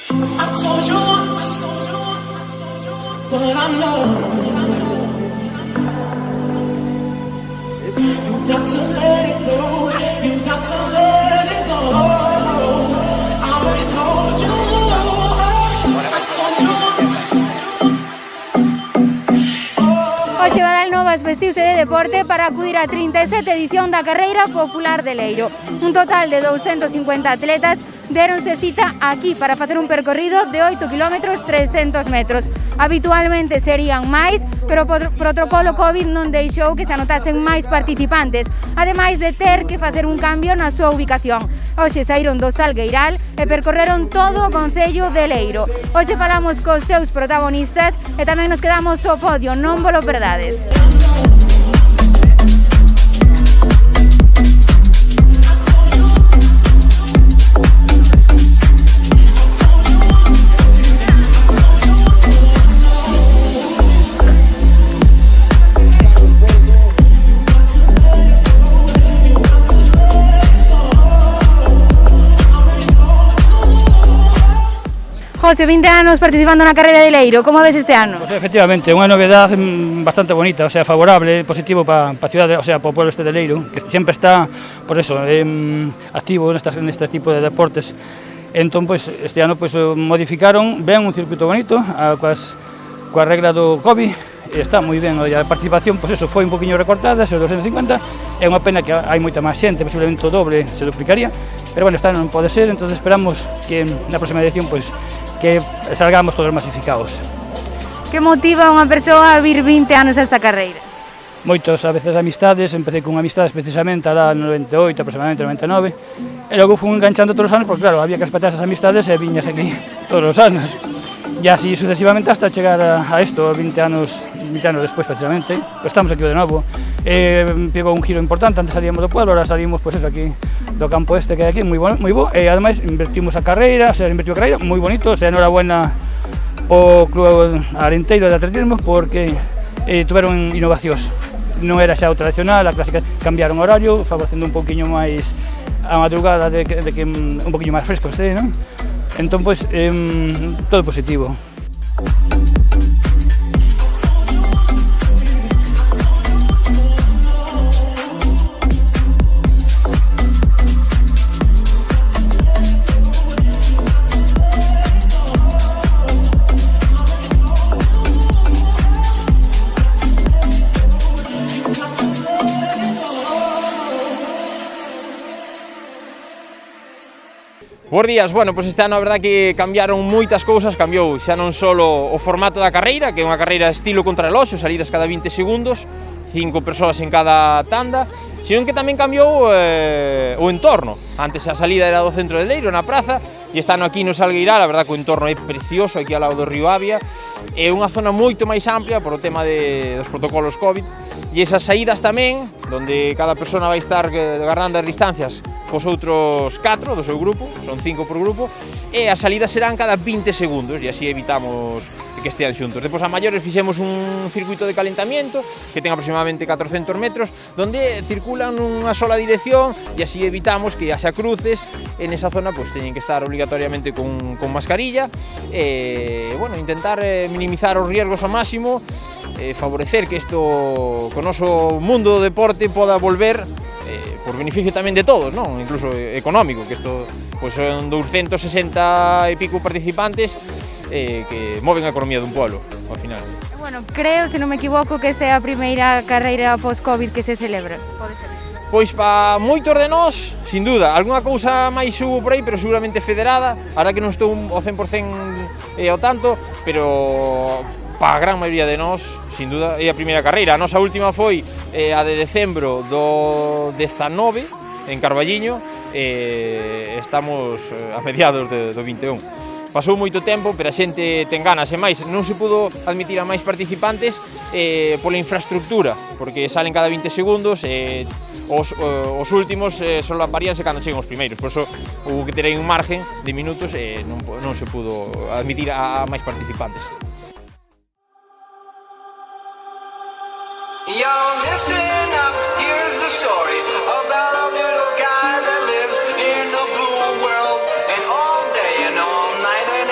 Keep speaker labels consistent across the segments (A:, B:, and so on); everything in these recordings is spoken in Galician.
A: Hoxe Badal Novas vestiuse de deporte para acudir á 37 edición da Carreira Popular de Leiro. Un total de 250 atletas deronse cita aquí para facer un percorrido de 8 km 300 metros. Habitualmente serían máis, pero o protocolo COVID non deixou que se anotasen máis participantes, ademais de ter que facer un cambio na súa ubicación. Hoxe saíron do Salgueiral e percorreron todo o concello de Leiro. Hoxe falamos cos seus protagonistas e tamén nos quedamos ao podio, non volo perdades. José, 20 anos participando na carreira de Leiro, como ves este ano?
B: Pues efectivamente, unha novedade bastante bonita, o sea, favorable, positivo para a cidade, o sea, para o pueblo este de Leiro, que sempre está, por eso, activo neste tipo de deportes. Entón, pues, este ano pues, modificaron ben un circuito bonito, coa regla do COVID, e está moi ben, a participación, pues eso, foi un poquinho recortada, se 250, é unha pena que hai moita máis xente, posiblemente o doble se duplicaría, pero bueno, esta non pode ser, entón esperamos que na próxima edición, pues, que salgamos todos masificados.
A: Que motiva unha persoa a vir 20 anos a esta carreira?
B: Moitos, a veces, amistades, empecé con amistades precisamente alá no 98, aproximadamente 99, e logo fui enganchando todos os anos, porque claro, había que respetar esas amistades e viñas aquí todos os anos. E así sucesivamente hasta chegar a isto, 20 anos despois precisamente, pues estamos aquí de novo. Pegou un giro importante, antes salíamos do pueblo, ahora salimos pues eso, aquí do campo este que hai aquí, moi bo, e ademais invertimos a carreira, o sea, invertiu a carreira, moi bonito, o sea, enhorabuena o Club Arenteiro de Atletismo porque tuveron innovacións. Non era xa o tradicional, a clásica, cambiaron o horario, favorecendo un poquinho máis a madrugada de que un poquinho máis fresco este, non? Entón, pois, todo positivo.
C: Bos días, bueno, pois este ano a verdade que cambiaron moitas cousas, cambiou xa non só o formato da carreira, que é unha carreira estilo contrarreloxo, salidas cada 20 segundos, 5 persoas en cada tanda, sino que tamén cambiou o entorno. Antes a salida era do centro de Leiro, na praza, e este ano aquí no Salgueiral, a verdade que o entorno é precioso, aquí ao lado do río Avia, é unha zona moito máis amplia por o tema dos protocolos COVID, e esas saídas tamén, onde cada persona vai estar agarrando as distancias cos outros 4 do seu grupo, son 5 por grupo, e as salidas serán cada 20 segundos, e así evitamos que estean xuntos. Depois a maiores fixemos un circuito de calentamiento que ten aproximadamente 400 metros, donde circulan nunha sola dirección, e así evitamos que haxa cruces, en esa zona pues teñen que estar obligatoriamente con mascarilla, e, bueno, intentar minimizar os riesgos ao máximo, favorecer que isto, con o noso mundo do deporte, poda volver por beneficio tamén de todos, non? Incluso económico, que isto pois son 260 e pico participantes que moven a economía dun pueblo, ao final.
A: Bueno, creo, se non me equivoco, que esta é a primeira carreira post-Covid que se celebra, pode ser?
C: Pois para moitos de nós, sin duda, algunha cousa máis hubo por aí, pero seguramente federada, ahora que non estou ao 100% ao tanto, pero para a gran maioría de nós, sin duda, é a primeira carreira. A nosa última foi a de decembro do 19 en Carballiño, estamos a mediados do 21. Pasou moito tempo, pero a xente ten ganas, e máis, non se pudo admitir a máis participantes pola infraestructura, porque salen cada 20 segundos, os últimos solaparíanse cando chegan os primeiros, por iso houve que ter aí un margen de minutos e non se pudo admitir a máis participantes.
D: Yo, listen up, here's the story about a little guy that lives in a blue world, and all day and all night and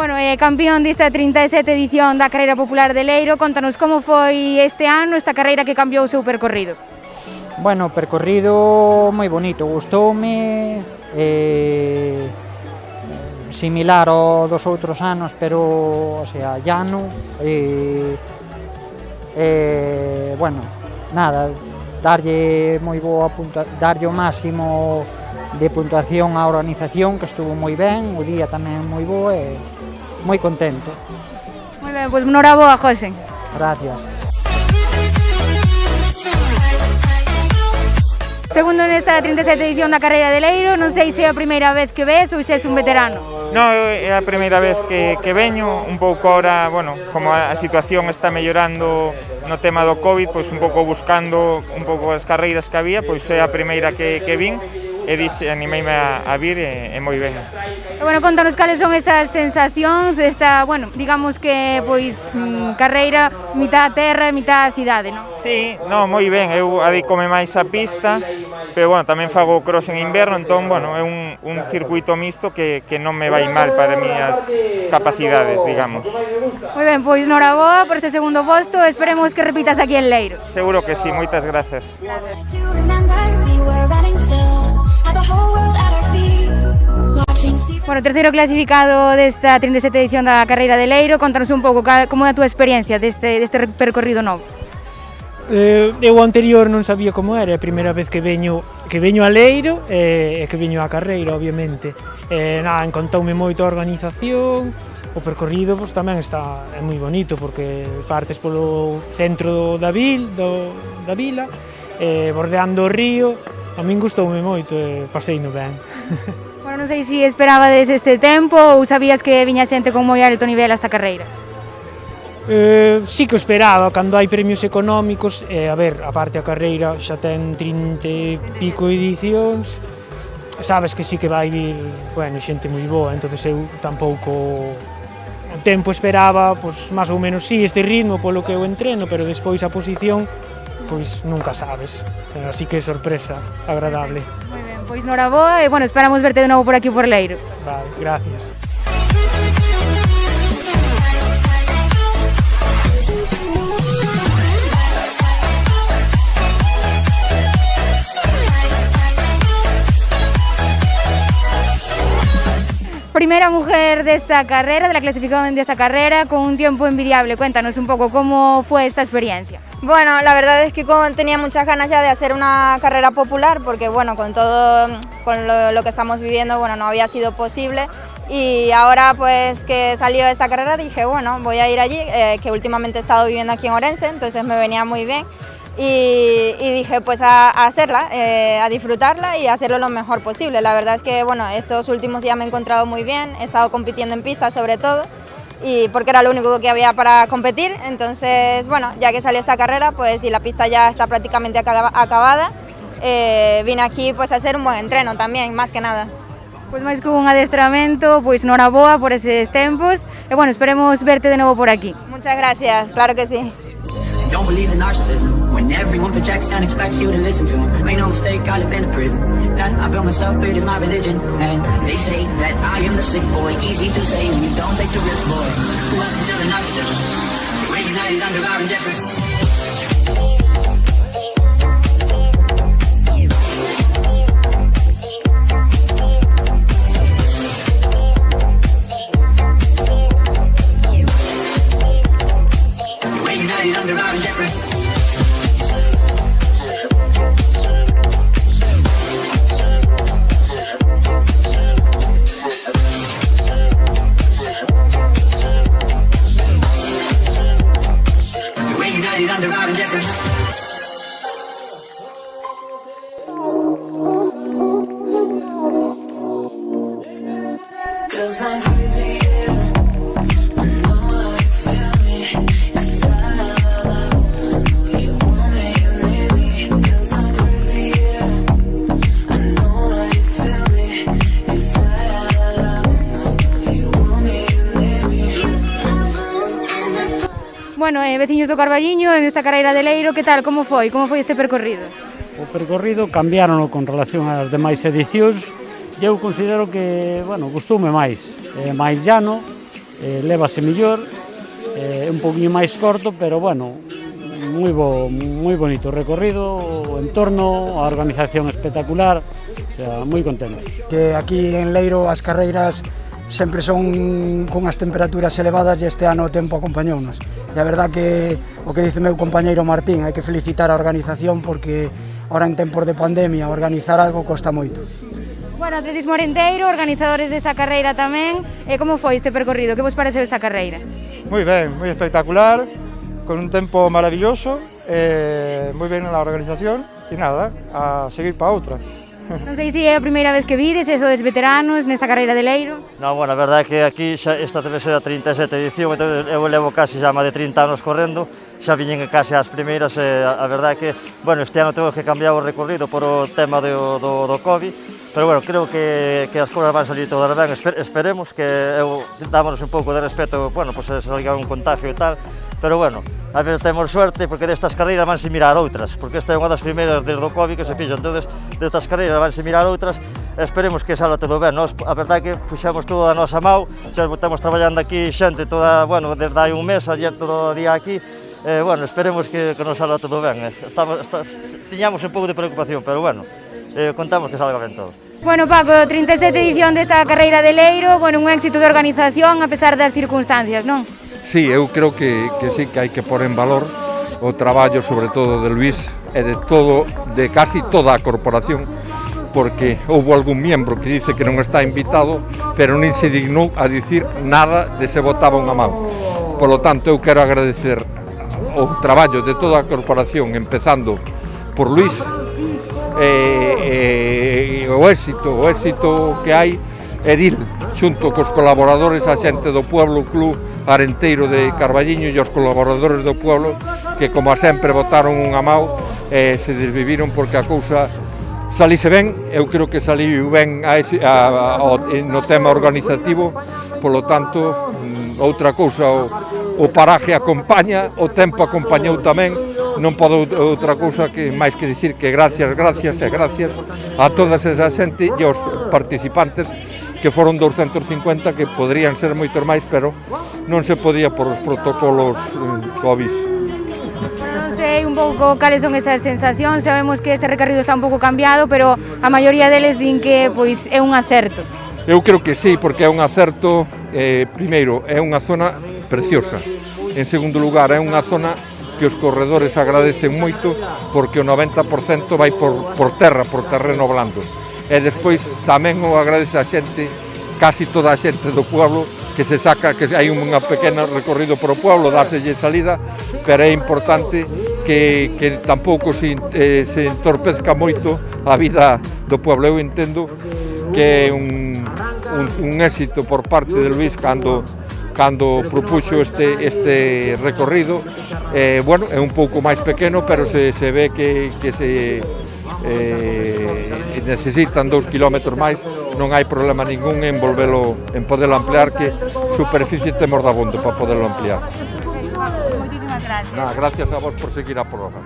A: Bueno, campeón desta 37 edición da Carreira Popular de Leiro, contanos como foi este ano esta carreira que cambiou o seu percorrido.
E: Bueno, percorrido moi bonito, gustoume, similar ao dos outros anos, pero, o sea, llano, bueno, nada, darlle moi boa darlle o máximo de puntuación á organización, que estuvo moi ben, o día tamén moi bo e moi contento.
A: Moi ben, pois noraboa, José.
E: Gracias.
A: Segundo nesta 37 edición da Carreira de Leiro, non sei se é a primeira vez que ves ou se és un veterano.
F: Non, é a primeira vez que veño, un pouco ahora, bueno, como a situación está mellorando no tema do COVID, pois un pouco buscando un pouco as carreiras que había, pois é a primeira que vin, e animeime a vir e moi ben.
A: E, bueno, contanos cales son esas sensacións desta, bueno, digamos que, pois, carreira mitad terra e mitad cidade, non?
F: Sí, non, moi ben, eu adicome máis á pista, pero, bueno, tamén fago cross en inverno, entón, bueno, é un circuito mixto que non me vai mal para as miñas capacidades, digamos.
A: Moi ben, pois, noraboa por este segundo posto, esperemos que repitas aquí en Leiro.
F: Seguro que sí, moitas grazas.
A: Bueno, terceiro clasificado desta 37 edición da Carreira de Leiro, contanos un pouco como é a túa experiencia deste percorrido novo.
G: Eu anterior non sabía como era, é a primeira vez que veño a Leiro e que veño á carreira, obviamente. Encantoume moito a organización, o percorrido pois, tamén é moi bonito porque partes polo centro da vila, bordeando o río, a min gustoume moito e paseino ben.
A: Bueno, non sei se esperabades este tempo ou sabías que viña xente con moi alto nivel a esta carreira.
G: Sí que o esperaba, cando hai premios económicos, a ver, a parte a carreira xa ten 30 e pico edicións, sabes que sí que vai vir, bueno, xente moi boa, entonces eu tampouco o tempo esperaba, pois, máis ou menos sí, este ritmo polo que eu entreno, pero despois a posición, pois nunca sabes, así que sorpresa agradable.
A: Moi ben, pois noraboa e, bueno, esperamos verte de novo por aquí por Leiro.
G: Vale, gracias.
A: Primera mujer desta carrera, de la clasificación de esta carrera, con un tiempo envidiable. Cuéntanos un poco cómo fue esta experiencia.
H: Bueno, la verdad es que tenía muchas ganas ya de hacer una carrera popular porque, bueno, con todo lo que estamos viviendo, bueno, no había sido posible. Y ahora, pues, que salió esta carrera, dije, bueno, voy a ir allí, que últimamente he estado viviendo aquí en Orense, entonces me venía muy bien. Y dije, pues, a hacerla, a disfrutarla y hacerlo lo mejor posible. La verdad es que, bueno, estos últimos días me he encontrado muy bien, he estado compitiendo en pista sobre todo, y porque era lo único que había para competir. Entonces, bueno, ya que salió esta carrera, pues, y la pista ya está prácticamente acabada, vine aquí, pues, a hacer un buen entreno también, más que nada.
A: Pois máis que un adestramento, pois noraboa por eses tempos e, bueno, esperemos verte de novo por aquí.
H: Muchas gracias, claro que sí.
I: Don't believe in narcissism. When everyone projects and expects you to listen to them. Make no mistake, I live in a prison that I built myself, it is my religion. And they say that I am the sick boy. Easy to say when you don't take the risk, boy. Welcome to the narcissism. We're united under our indifference. Under our indifference. We're united under our indifference. Cause I'm crazy, yeah. I know how you feel me.
A: Bueno, veciños do Carballiño, en esta carreira de Leiro, que tal, como foi este percorrido?
B: O percorrido cambiárono con relación ás demais edicións e eu considero que, bueno, gustoume máis llano
J: lévase mellor, un poquinho máis corto, pero bueno, moi bonito o recorrido, o entorno, a organización espectacular, o sea, moi contentos.
K: Que aquí en Leiro as carreiras sempre son cunhas temperaturas elevadas e este ano o tempo acompañounos. E a verdad que o que dice meu compañeiro Martín, hai que felicitar a organización porque ahora en tempos de pandemia organizar algo costa moito.
A: Bueno, atletismo orenteiro, organizadores desta carreira tamén. Como foi este percorrido? Que vos pareceu esta carreira?
L: Moi ben, moi espectacular, con un tempo maravilloso, moi ben na organización e nada, a seguir para outra.
A: Non sei se é a primeira vez que vides, eso dos veteranos nesta carreira de Leiro.
M: Non, bueno, a verdade é que aquí esta debe ser a 37 edición, eu levo casi xa máis de 30 anos correndo, xa viñen case as primeiras, a verdade é que, bueno, este ano temos que cambiar o recorrido por o tema do Covid, pero bueno, creo que as cousas van salir todas ben, esperemos que dámonos un pouco de respeto, bueno, pues se salga un contagio e tal, pero bueno, a ver, temos suerte porque destas carreiras vanse mirar outras, porque esta é unha das primeiras desde o Covid que se fixo, entonces destas carreiras vanse mirar outras, esperemos que salga todo ben. Nós, a verdade é que puxamos todo a nosa mau, xa estamos traballando aquí xente toda, bueno, desde hai un mes, ayer todo o día aquí, bueno, esperemos que nos salga todo ben. Tiñamos un pouco de preocupación, pero bueno, contamos que salga ben todo.
A: Bueno, Paco, 37 edición desta carreira de Leiro, bueno, un éxito de organización a pesar das circunstancias, non?
N: Sí, eu creo que sí, que hai que pôr en valor o traballo, sobre todo de Luís e de casi toda a corporación, porque houve algún membro que dice que non está invitado, pero non se dignou a dicir nada de se botaba unha man. Por lo tanto, eu quero agradecer o traballo de toda a corporación, empezando por Luís, o éxito que hai é dil, xunto cos colaboradores, a xente do pueblo, Club Arenteiro de Carballiño e os colaboradores do pueblo que, como a sempre, botaron unha mau e se desviviron porque a cousa salise ben. Eu creo que saliu ben no tema organizativo, polo tanto, outra cousa, o paraje acompaña, o tempo acompañou tamén, non podo outra cousa que máis que dicir que gracias a toda esa xente e aos participantes, que foron 250, que poderían ser moitos máis, pero non se podía por os protocolos Covid.
A: Non sei un pouco cales son esas sensacións, sabemos que este recorrido está un pouco cambiado, pero a maioría deles din que pois é un acerto.
N: Eu creo que sí, porque é un acerto, primeiro, é unha zona preciosa, en segundo lugar, é unha zona que os corredores agradecen moito, porque o 90% vai por terra, por terreno blando. E despois tamén o agradece a xente, casi toda a xente do pueblo, que se saca, que hai un pequeno recorrido por o pueblo, dáselle salida, pero é importante que tampouco se entorpezca moito a vida do pueblo. Eu entendo que é un éxito por parte de Luís cando propuxo este recorrido. Bueno, é un pouco máis pequeno, pero se ve que se necesitan 2 kilómetros máis, non hai problema ningún en poderlo ampliar, que superficie temos de abondo para poderlo ampliar.
A: Moitísimas gracias.
N: Gracias a vos por seguir a programa.